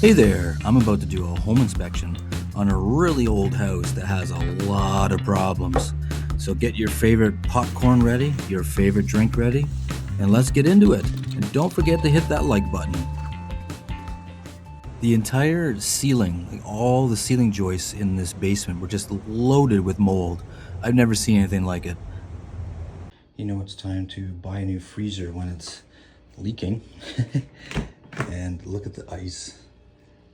Hey there, I'm about to do a home inspection on a really old house that has a lot of problems. So get your favorite popcorn ready, your favorite drink ready, and let's get into it. And don't forget to hit that like button. The entire ceiling, like all the ceiling joists in this basement were just loaded with mold. I've never seen anything like it. You know it's time to buy a new freezer when it's leaking. And look at the ice.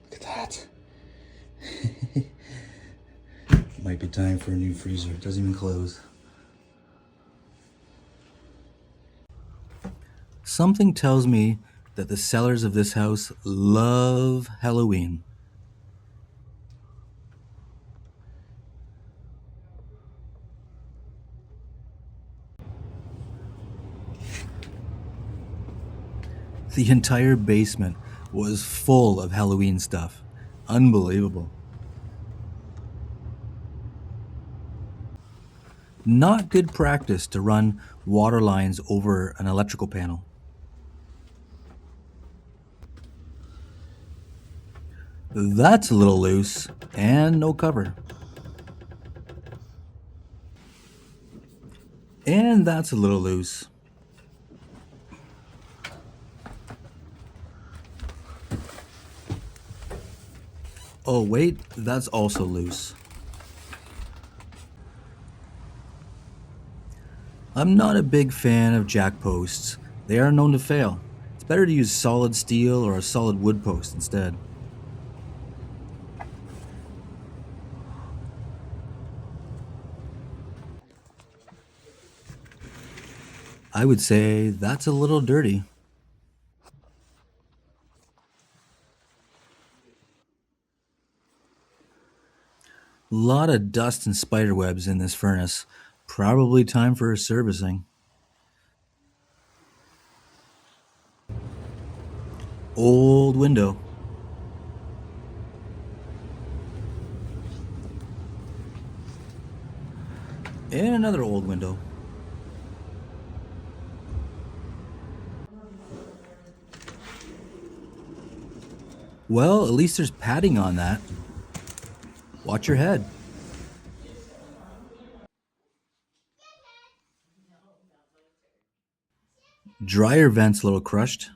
Look at that. Might be time for a new freezer. It doesn't even close. Something tells me that the sellers of this house love Halloween. The entire basement was full of Halloween stuff. Unbelievable. Not good practice to run water lines over an electrical panel. That's a little loose and no cover. And that's a little loose. Oh wait, that's also loose. I'm not a big fan of jack posts. They are known to fail. It's better to use solid steel or a solid wood post instead. I would say that's a little dirty. A lot of dust and spider webs in this furnace. Probably time for a servicing. Old window. And another old window. Well, at least there's padding on that. Watch your head. Dryer vent's a little crushed.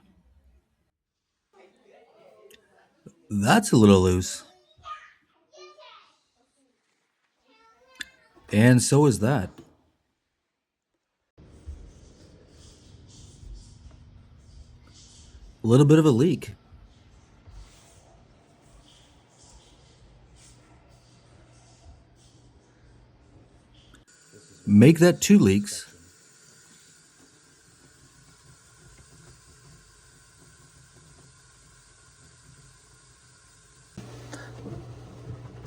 That's a little loose. And so is that. A little bit of a leak. Make that two leaks.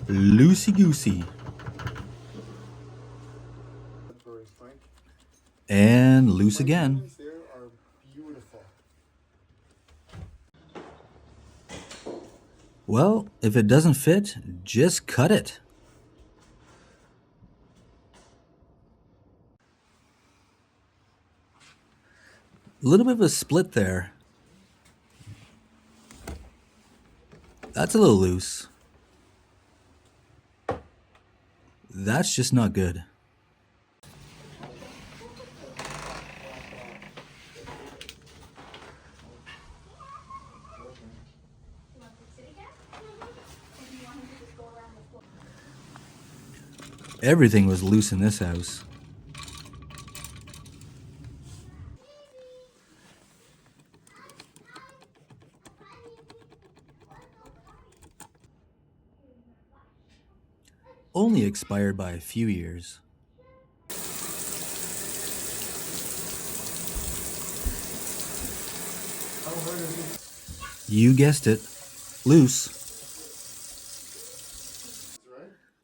Loosey goosey. And loose again. Well, if it doesn't fit, just cut it. A little bit of a split there. That's a little loose. That's just not good. Everything was loose in this house. Only expired by a few years. You guessed it, loose.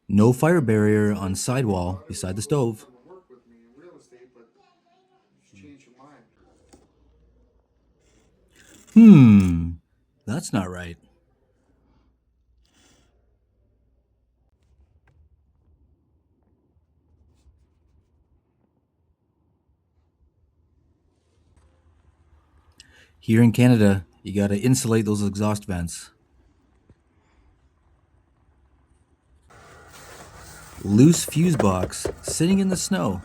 No fire barrier on sidewall beside the stove. That's not right. Here in Canada, you gotta insulate those exhaust vents. Loose fuse box sitting in the snow.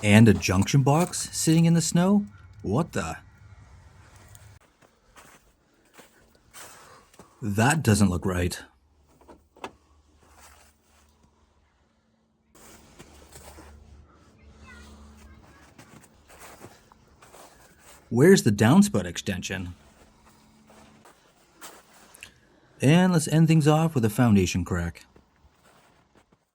And a junction box sitting in the snow? What the? That doesn't look right. Where's the downspout extension? And let's end things off with a foundation crack.